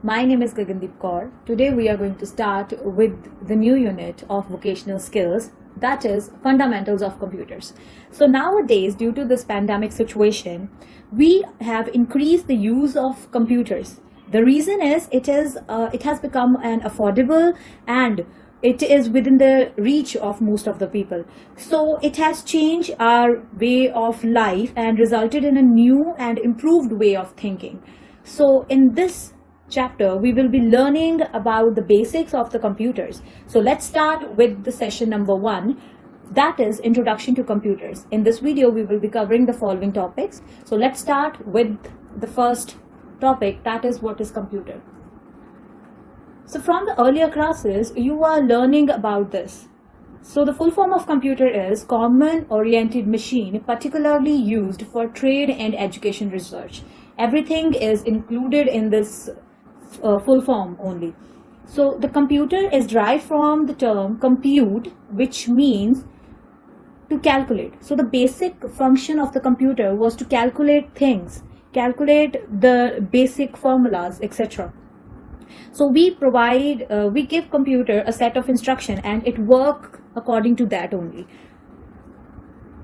My name is Gagandeep Kaur. Today we are going to start with the new unit of vocational skills, that is fundamentals of computers. So nowadays, due to this pandemic situation, we have increased the use of computers. The reason is it has become an affordable and it is within the reach of most of the people. So it has changed our way of life and resulted in a new and improved way of thinking. So in this chapter, we will be learning about the basics of the computers. So let's start with the session number 1, that is Introduction to Computers. In this video, we will be covering the following topics. So let's start with the first topic, that is what is computer. So from the earlier classes, you are learning about this. So the full form of computer is Common Oriented Machine, particularly used for trade and education research. Everything is included in this full form only. So the computer is derived from the term compute, which means to calculate. So the basic function of the computer was to calculate things, calculate the basic formulas, etc. So we give computer a set of instruction and it works according to that only.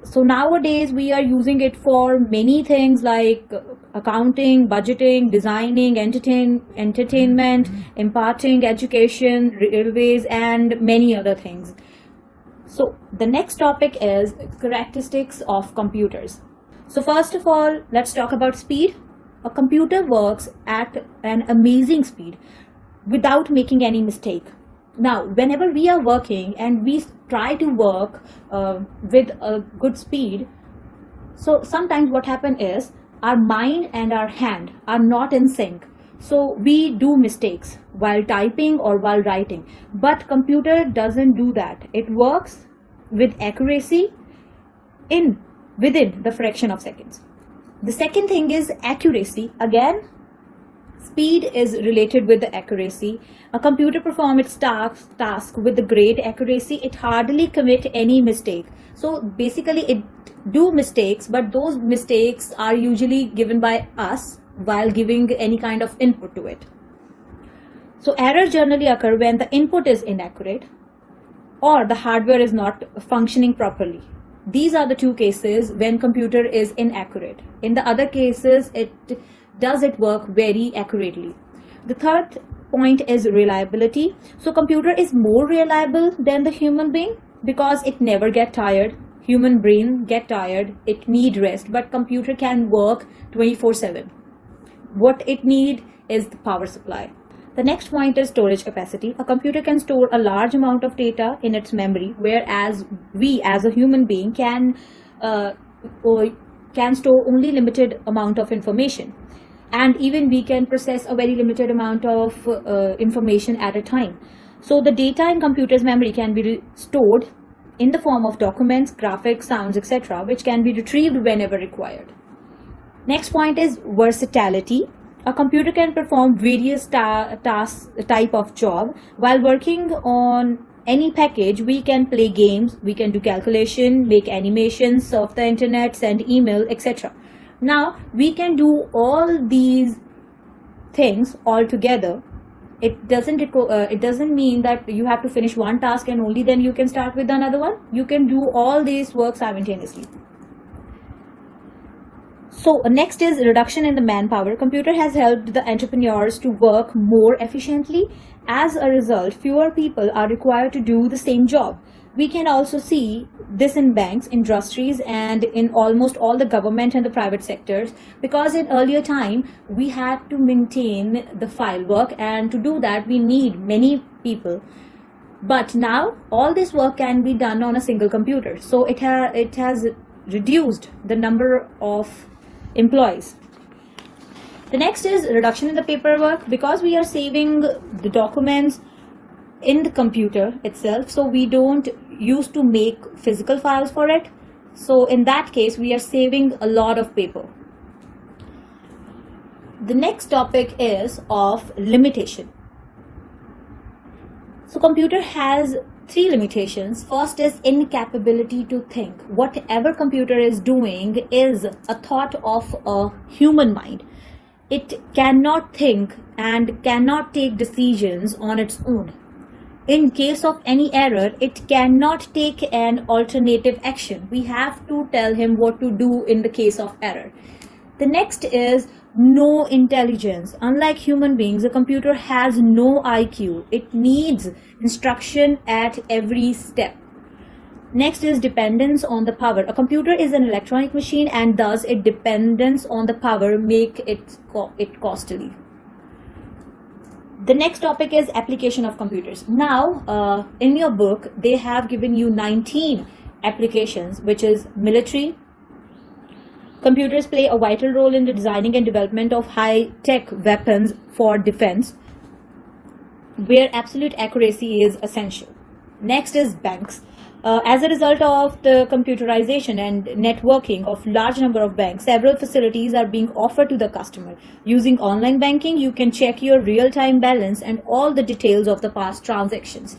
So nowadays we are using it for many things like accounting, budgeting, designing, entertainment, imparting education, railways, and many other things. So the next topic is characteristics of computers. So first of all, let's talk about speed. A computer works at an amazing speed without making any mistake. Now, whenever we are working and we try to work with a good speed, so sometimes what happens is our mind and our hand are not in sync. So we do mistakes while typing or while writing. But computer doesn't do that. It works with accuracy within the fraction of seconds. The second thing is accuracy. Again, speed is related with the accuracy. A computer performs its task with the great accuracy. It hardly commit any mistake. So basically it do mistakes, but those mistakes are usually given by us while giving any kind of input to it. So errors generally occur when the input is inaccurate or the hardware is not functioning properly. These are the two cases when computer is inaccurate. In the other cases, it work very accurately. The third point is reliability. So computer is more reliable than the human being because it never get tired. Human brain get tired, it need rest, but computer can work 24/7. What it need is the power supply. The next point is storage capacity. A computer can store a large amount of data in its memory, whereas we as a human being can store only limited amount of information. And even we can process a very limited amount of information at a time. So the data in computer's memory can be stored in the form of documents, graphics, sounds, etc., which can be retrieved whenever required. Next point is versatility. A computer can perform various type of job. While working on any package, we can play games, we can do calculation, make animations, surf the internet, send email, etc. Now we can do all these things all together. It doesn't mean that you have to finish one task and only then you can start with another one. You can do all these work simultaneously. So next is reduction in the manpower. Computer has helped the entrepreneurs to work more efficiently. As a result, fewer people are required to do the same job. We can also see this in banks, industries, and in almost all the government and the private sectors, because in earlier time we had to maintain the file work, and to do that we need many people. But now all this work can be done on a single computer. So it has reduced the number of employees. The next is reduction in the paperwork. Because we are saving the documents in the computer itself, so we don't used to make physical files for it. So in that case, we are saving a lot of paper. The next topic is of limitation. So computer has three limitations. First is incapability to think. Whatever computer is doing is a thought of a human mind. It cannot think and cannot take decisions on its own. In case of any error, it cannot take an alternative action. We have to tell him what to do in the case of error. The next is no intelligence. Unlike human beings, a computer has no IQ. It needs instruction at every step. Next is dependence on the power. A computer is an electronic machine, and thus its dependence on the power make it costly. The next topic is application of computers. Now, in your book, they have given you 19 applications, which is military. Computers play a vital role in the designing and development of high-tech weapons for defense, where absolute accuracy is essential. Next is banks. As a result of the computerization and networking of large number of banks, several facilities are being offered to the customer. Using online banking, you can check your real-time balance and all the details of the past transactions.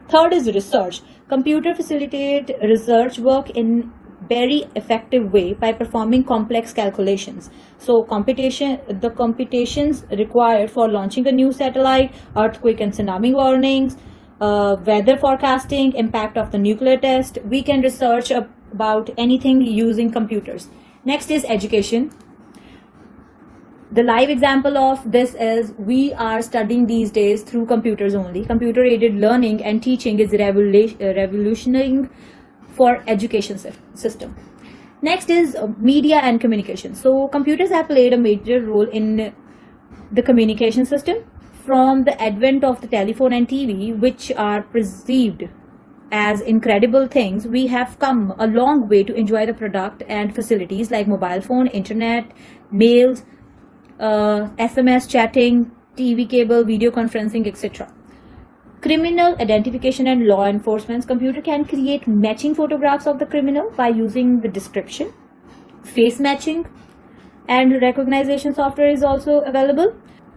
Third is research. Computer facilitate research work in very effective way by performing complex calculations. So the computations required for launching a new satellite, earthquake and tsunami warnings, weather forecasting, impact of the nuclear test. We can research about anything using computers. Next is education. The live example of this is we are studying these days through computers only. Computer aided learning and teaching is revolutionizing for education system. Next is media and communication. So computers have played a major role in the communication system. From the advent of the telephone and TV, which are perceived as incredible things, we have come a long way to enjoy the product and facilities like mobile phone, internet, mails, SMS chatting, TV cable, video conferencing, etc. Criminal identification and law enforcement. Computer can create matching photographs of the criminal by using the description. Face matching and recognition software is also available.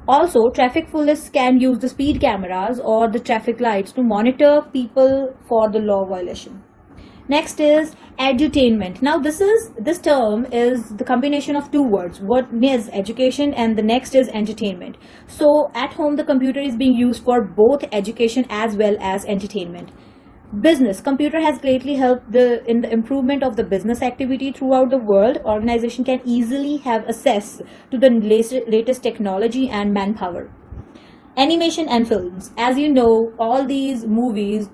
Also, traffic police can use the speed cameras or the traffic lights to monitor people for the law violation. Next is edutainment. Now this term is the combination of two words. One is education and the next is entertainment. So at home the computer is being used for both education as well as entertainment. Business. Computer has greatly helped in the improvement of the business activity throughout the world. Organization can easily have access to the latest technology and manpower. Animation and films. As you know, all these movies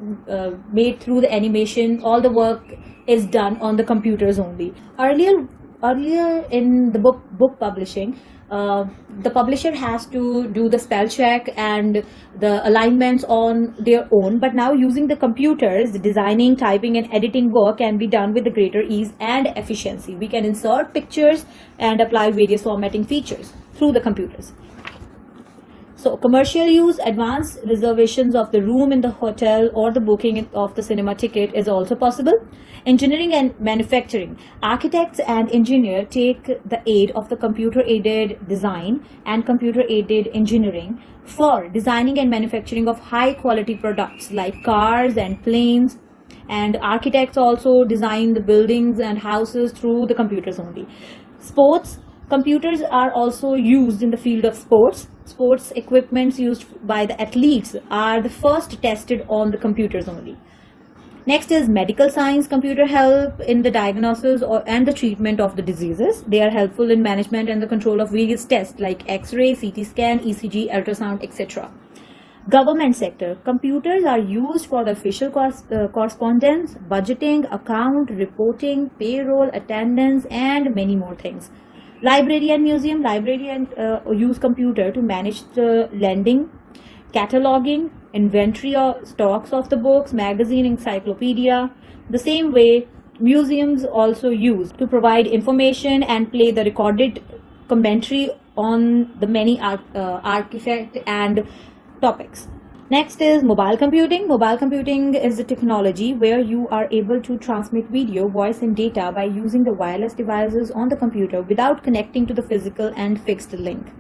made through the animation, all the work is done on the computers only. Earlier in the book publishing, the publisher has to do the spell check and the alignments on their own, but now using the computers, the designing, typing and editing work can be done with the greater ease and efficiency. We can insert pictures and apply various formatting features through the computers. So commercial use, advanced reservations of the room in the hotel or the booking of the cinema ticket is also possible. Engineering and manufacturing. Architects and engineers take the aid of the computer-aided design and computer-aided engineering for designing and manufacturing of high-quality products like cars and planes. And architects also design the buildings and houses through the computers only. Sports. Computers are also used in the field of sports. Sports equipments used by the athletes are the first tested on the computers only. Next is medical science. Computer help in the diagnosis and the treatment of the diseases. They are helpful in management and the control of various tests like X-ray, CT scan, ECG, ultrasound, etc. Government sector. Computers are used for the official correspondence, budgeting, account, reporting, payroll, attendance, and many more things. Library and museum. Library use computer to manage the lending, cataloging, inventory or stocks of the books, magazine, encyclopedia. The same way, museums also use to provide information and play the recorded commentary on the many artifacts and topics. Next is mobile computing. Mobile computing is a technology where you are able to transmit video, voice and data by using the wireless devices on the computer without connecting to the physical and fixed link.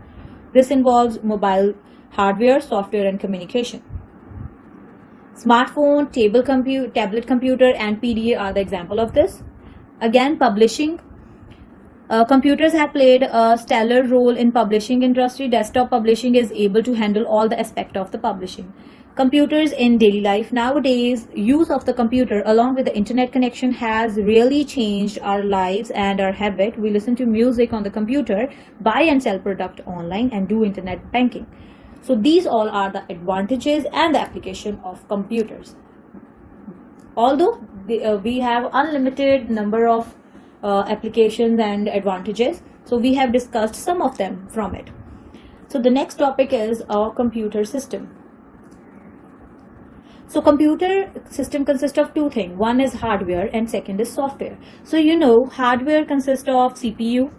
This involves mobile hardware, software and communication. Smartphone, tablet computer and PDA are the example of this. Again, publishing. Computers have played a stellar role in publishing industry. Desktop publishing is able to handle all the aspect of the publishing. Computers in daily life nowadays, use of the computer along with the internet connection has really changed our lives and our habit. We listen to music on the computer, buy and sell product online, and do internet banking. So these all are the advantages and the application of computers. Although we have unlimited number of applications and advantages, so we have discussed some of them from it. So the next topic is our computer system. So computer system consists of two things. One is hardware and second is software. So hardware consists of CPU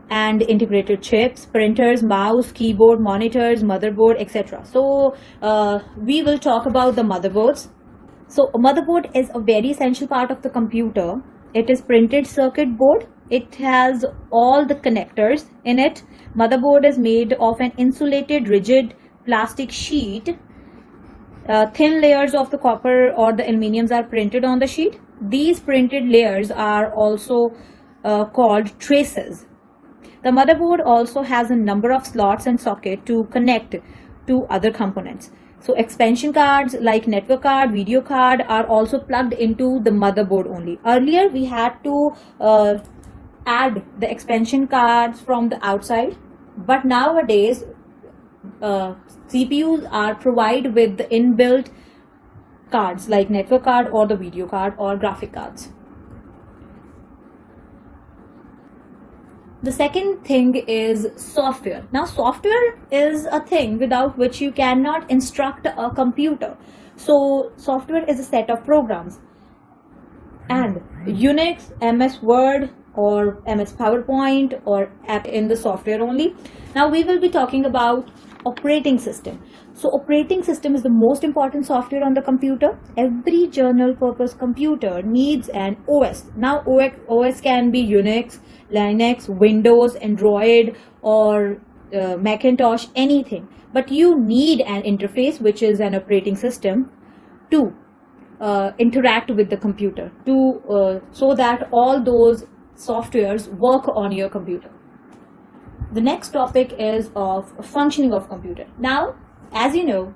and integrated chips, printers, mouse, keyboard, monitors, motherboard, etc. So we will talk about the motherboards. So a motherboard is a very essential part of the computer. It is printed circuit board. It has all the connectors in it. Motherboard is made of an insulated rigid plastic sheet. Thin layers of the copper or the aluminiums are printed on the sheet. These printed layers are also called traces. The motherboard also has a number of slots and sockets to connect to other components. So expansion cards like network card, video card are also plugged into the motherboard only. Earlier we had to add the expansion cards from the outside, but nowadays CPUs are provided with the inbuilt cards like network card or the video card or graphic cards. The second thing is software. Now software is a thing without which you cannot instruct a computer. So software is a set of programs, and Unix, MS Word or MS PowerPoint or app in the software only. Now we will be talking about operating system. So operating system is the most important software on the computer. Every general purpose computer needs an OS. Now OS can be Unix, Linux, Windows, Android or Macintosh, anything. But you need an interface, which is an operating system, to interact with the computer, so that all those softwares work on your computer. The next topic is of functioning of computer. Now, as you know,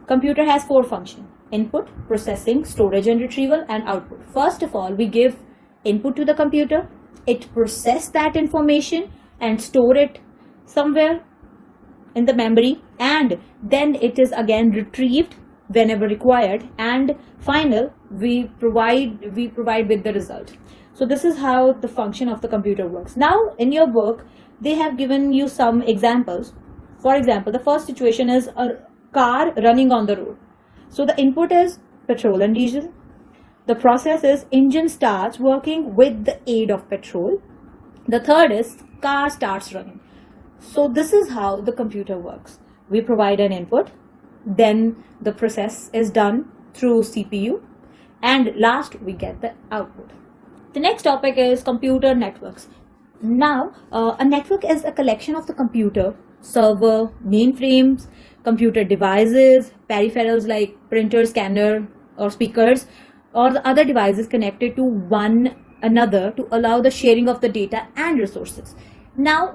computer has four functions: input, processing, storage and retrieval, and output. First of all, we give input to the computer. It processes that information and store it somewhere in the memory, and then it is again retrieved whenever required, and final we provide with the result. So this is how the function of the computer works. Now in your book they have given you some examples. For example, the first situation is a car running on the road. So the input is petrol and diesel. The process is engine starts working with the aid of petrol. The third is car starts running. So this is how the computer works. We provide an input, then the process is done through CPU, and last we get the output. The next topic is computer networks. Now, a network is a collection of the computer, server, mainframes, computer devices, peripherals like printer, scanner, or speakers, or the other devices connected to one another to allow the sharing of the data and resources. Now,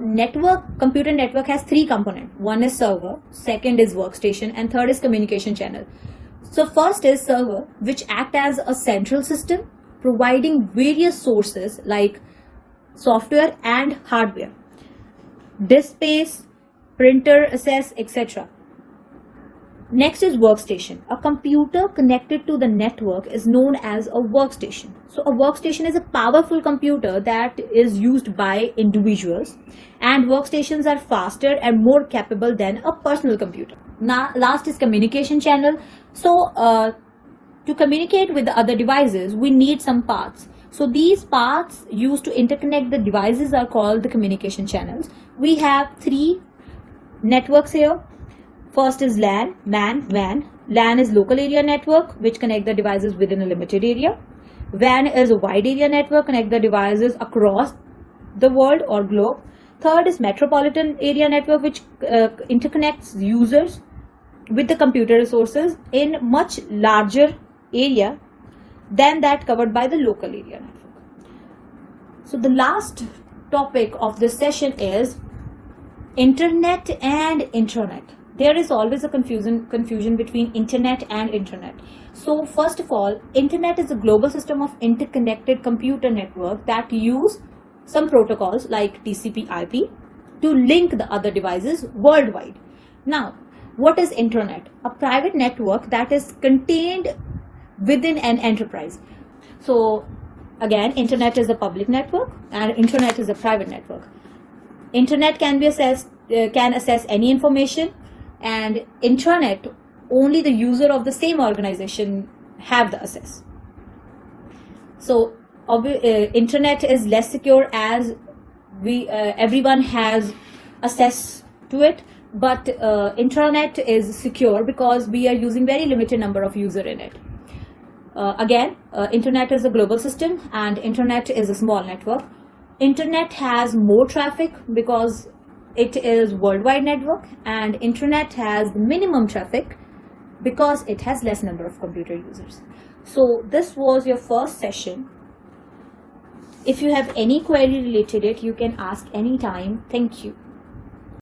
computer network has three components. One is server, second is workstation, and third is communication channel. So first is server, which act as a central system, providing various sources like software and hardware, disk space, printer access, etc. Next is workstation. A computer connected to the network is known as a workstation. So a workstation is a powerful computer that is used by individuals, and workstations are faster and more capable than a personal computer. Now, last is communication channel. So to communicate with the other devices, we need some paths. So these paths used to interconnect the devices are called the communication channels. We have three networks here. First is LAN, MAN, WAN. LAN is local area network, which connect the devices within a limited area. WAN is a wide area network, connect the devices across the world or globe. Third is metropolitan area network, which interconnects users with the computer resources in much larger area than that covered by the local area network. So the last topic of this session is internet and intranet. There is always a confusion between internet and intranet. So first of all, internet is a global system of interconnected computer network that use some protocols like TCP/IP to link the other devices worldwide. Now, what is intranet? A private network that is contained within an enterprise. So again, internet is a public network and intranet is a private network. Internet can access any information, and intranet only the user of the same organization have the access. So internet is less secure as everyone has access to it, but intranet is secure because we are using very limited number of user in it. Again, internet is a global system and intranet is a small network. Internet has more traffic because it is worldwide network, and intranet has minimum traffic because it has less number of computer users. So this was your first session. If you have any query related it, you can ask anytime. Thank you.